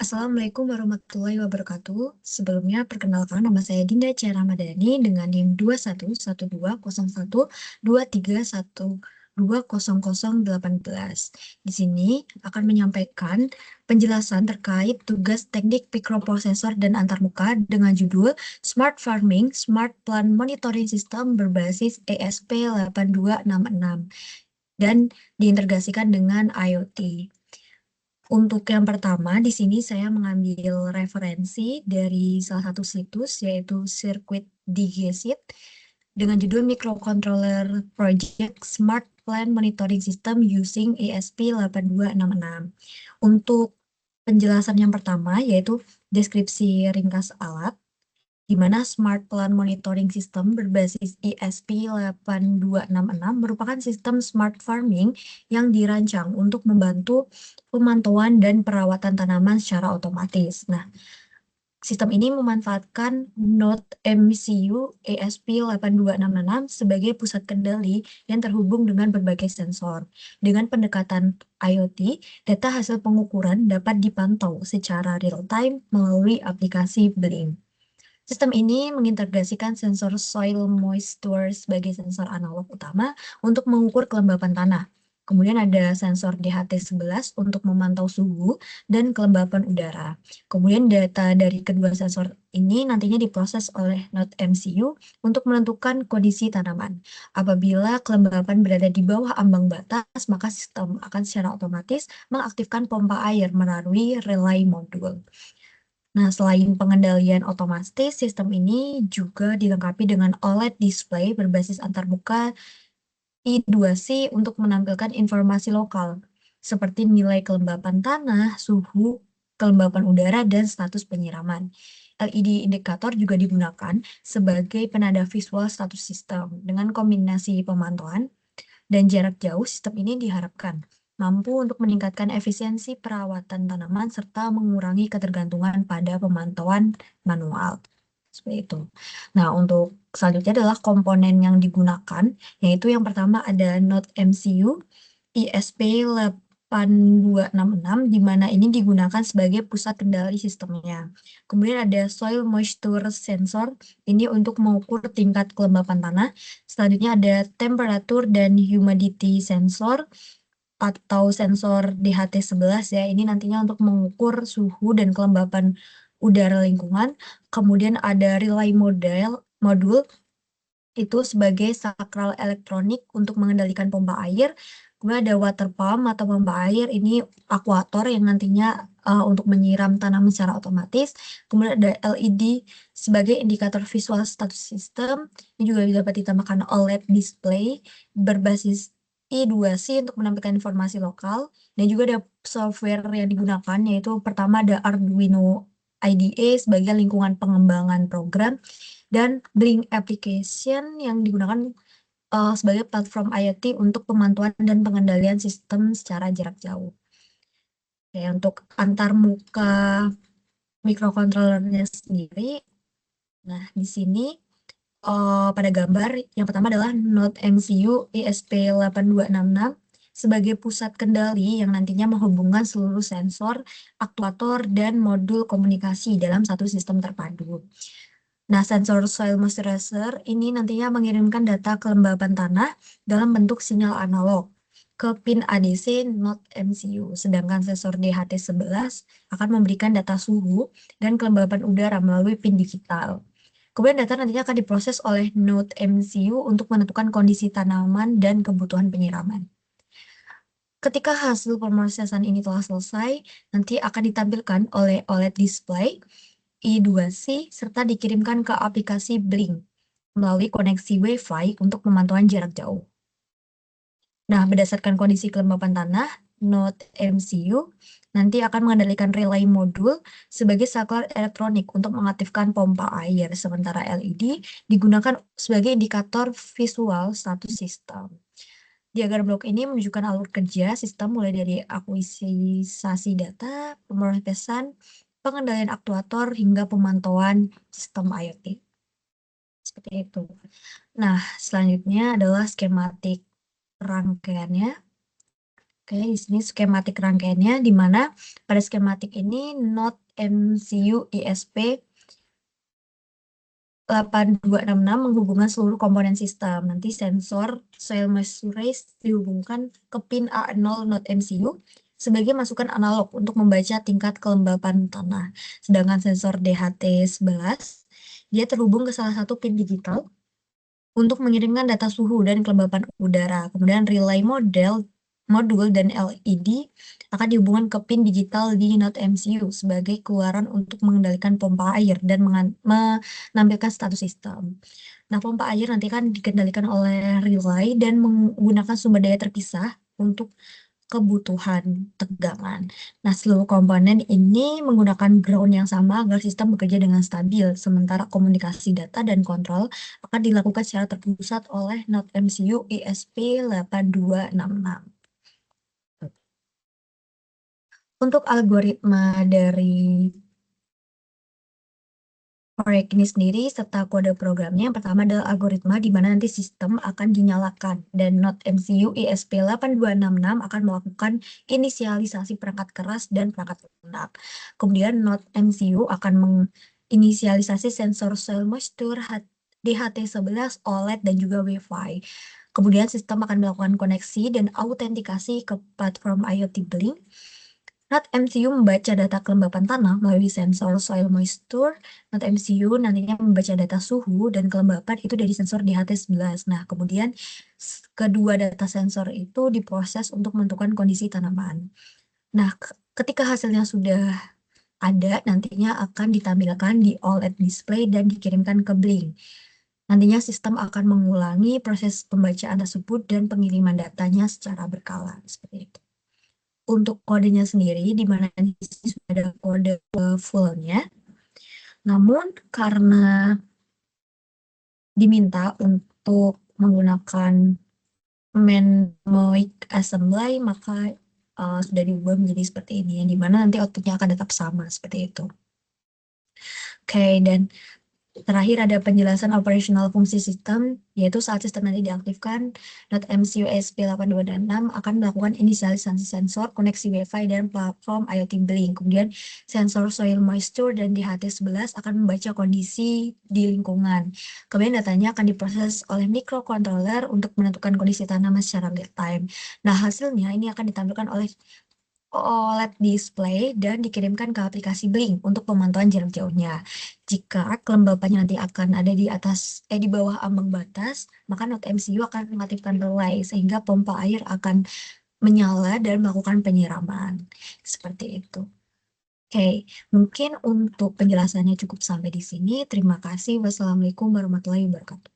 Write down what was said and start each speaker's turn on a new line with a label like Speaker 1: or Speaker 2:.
Speaker 1: Assalamualaikum warahmatullahi wabarakatuh. Sebelumnya, perkenalkan nama saya Dinda C. Ramadhani dengan NIM 21120123112018. Di sini akan menyampaikan penjelasan terkait tugas teknik mikroprosesor dan antarmuka dengan judul Smart Farming Smart Plant Monitoring System berbasis ESP8266 dan diintegrasikan dengan IoT. Untuk yang pertama, di sini saya mengambil referensi dari salah satu situs, yaitu Circuit Digest dengan judul Microcontroller Project Smart Plant Monitoring System using ESP8266. Untuk penjelasan yang pertama, yaitu deskripsi ringkas alat, di mana Smart Plant Monitoring System berbasis ESP8266 merupakan sistem smart farming yang dirancang untuk membantu pemantauan dan perawatan tanaman secara otomatis. Nah, sistem ini memanfaatkan Node MCU ESP8266 sebagai pusat kendali yang terhubung dengan berbagai sensor. Dengan pendekatan IoT, data hasil pengukuran dapat dipantau secara real-time melalui aplikasi Blink. Sistem ini mengintegrasikan sensor soil moisture sebagai sensor analog utama untuk mengukur kelembapan tanah. Kemudian ada sensor DHT11 untuk memantau suhu dan kelembapan udara. Kemudian data dari kedua sensor ini nantinya diproses oleh Node MCU untuk menentukan kondisi tanaman. Apabila kelembapan berada di bawah ambang batas, maka sistem akan secara otomatis mengaktifkan pompa air melalui relay modul. Nah, selain pengendalian otomatis, sistem ini juga dilengkapi dengan OLED display berbasis antarmuka I2C untuk menampilkan informasi lokal, seperti nilai kelembapan tanah, suhu, kelembapan udara, dan status penyiraman. LED indikator juga digunakan sebagai penanda visual status sistem. Dengan kombinasi pemantauan dan jarak jauh, sistem ini diharapkan mampu untuk meningkatkan efisiensi perawatan tanaman serta mengurangi ketergantungan pada pemantauan manual. Seperti itu. Nah, untuk selanjutnya adalah komponen yang digunakan, yaitu yang pertama ada Node MCU ESP8266, di mana ini digunakan sebagai pusat kendali sistemnya. Kemudian ada Soil Moisture Sensor, ini untuk mengukur tingkat kelembapan tanah. Selanjutnya ada Temperature dan Humidity Sensor, atau sensor DHT11 ya. Ini nantinya untuk mengukur suhu dan kelembapan udara lingkungan. Kemudian ada relay modul itu sebagai sakral elektronik untuk mengendalikan pompa air. Kemudian ada water pump atau pompa air, ini akuator yang nantinya untuk menyiram tanaman secara otomatis. Kemudian ada LED sebagai indikator visual status system. Ini juga dapat ditambahkan OLED display berbasis I2C untuk menampilkan informasi lokal. Dan juga ada software yang digunakan, yaitu pertama ada Arduino IDE sebagai lingkungan pengembangan program, dan Blink Application yang digunakan sebagai platform IoT untuk pemantauan dan pengendalian sistem secara jarak jauh. Oke, untuk antarmuka mikrokontrolernya sendiri, nah di sini pada gambar yang pertama adalah Node MCU ESP8266 sebagai pusat kendali yang nantinya menghubungkan seluruh sensor, aktuator, dan modul komunikasi dalam satu sistem terpadu. Nah, sensor soil moisturizer ini nantinya mengirimkan data kelembapan tanah dalam bentuk sinyal analog ke pin ADC Node MCU, sedangkan sensor DHT11 akan memberikan data suhu dan kelembapan udara melalui pin digital. Kemudian data nantinya akan diproses oleh Node MCU untuk menentukan kondisi tanaman dan kebutuhan penyiraman. Ketika hasil pemrosesan ini telah selesai, nanti akan ditampilkan oleh OLED display I2C serta dikirimkan ke aplikasi Blink melalui koneksi Wi-Fi untuk pemantauan jarak jauh. Nah, berdasarkan kondisi kelembapan tanah, Node MCU nanti akan mengendalikan relay modul sebagai saklar elektronik untuk mengaktifkan pompa air, sementara LED digunakan sebagai indikator visual status sistem. Diagram blok ini menunjukkan alur kerja sistem mulai dari akuisisi data, pemrosesan, pengendalian aktuator, hingga pemantauan sistem IoT. Seperti itu. Nah, selanjutnya adalah skematik rangkaiannya. Oke, di sini skematik rangkaiannya, di mana pada skematik ini Node MCU ISP 8266 menghubungkan seluruh komponen sistem. Nanti sensor soil moisture race dihubungkan ke pin A0 Node MCU sebagai masukan analog untuk membaca tingkat kelembapan tanah. Sedangkan sensor DHT11 dia terhubung ke salah satu pin digital untuk mengirimkan data suhu dan kelembapan udara. Kemudian relay modul dan LED akan dihubungkan ke pin digital di Node MCU sebagai keluaran untuk mengendalikan pompa air dan menampilkan status sistem. Nah, pompa air nanti kan dikendalikan oleh relay dan menggunakan sumber daya terpisah untuk kebutuhan tegangan. Nah, seluruh komponen ini menggunakan ground yang sama agar sistem bekerja dengan stabil, sementara komunikasi data dan kontrol akan dilakukan secara terpusat oleh Node MCU ISP8266. Untuk algoritma dari proyek ini sendiri serta kode programnya, yang pertama adalah algoritma di mana nanti sistem akan dinyalakan dan Node MCU ISP8266 akan melakukan inisialisasi perangkat keras dan perangkat lunak. Kemudian Node MCU akan menginisialisasi sensor soil moisture, DHT11, OLED, dan juga Wi-Fi. Kemudian sistem akan melakukan koneksi dan autentikasi ke platform IoT Blink. Node MCU membaca data kelembapan tanah melalui sensor soil moisture. Node MCU nantinya membaca data suhu dan kelembapan itu dari sensor DHT11. Nah, kemudian kedua data sensor itu diproses untuk menentukan kondisi tanaman. Nah, ketika hasilnya sudah ada, nantinya akan ditampilkan di OLED display dan dikirimkan ke Blink. Nantinya sistem akan mengulangi proses pembacaan tersebut dan pengiriman datanya secara berkala. Seperti itu. Untuk kodenya sendiri, di mana di sini sudah ada kode fullnya. Namun karena diminta untuk menggunakan Manmoic assembly, maka sudah diubah menjadi seperti ini, yang dimana nanti outputnya akan tetap sama seperti itu. Oke, dan terakhir ada penjelasan operasional fungsi sistem, yaitu saat sistem nanti diaktifkan, Node MCU ISP8266 akan melakukan inisialisasi sensor, koneksi Wi-Fi, dan platform IoT Blink. Kemudian sensor soil moisture dan DHT11 akan membaca kondisi di lingkungan. Kemudian datanya akan diproses oleh microcontroller untuk menentukan kondisi tanaman secara real time. Nah, hasilnya ini akan ditampilkan oleh OLED display dan dikirimkan ke aplikasi Blink untuk pemantauan jarak jauhnya. Jika kelembapannya nanti akan ada di bawah ambang batas, maka Node MCU akan mengaktifkan relay sehingga pompa air akan menyala dan melakukan penyiraman. Seperti itu. Oke, mungkin untuk penjelasannya cukup sampai di sini. Terima kasih. Wassalamualaikum warahmatullahi wabarakatuh.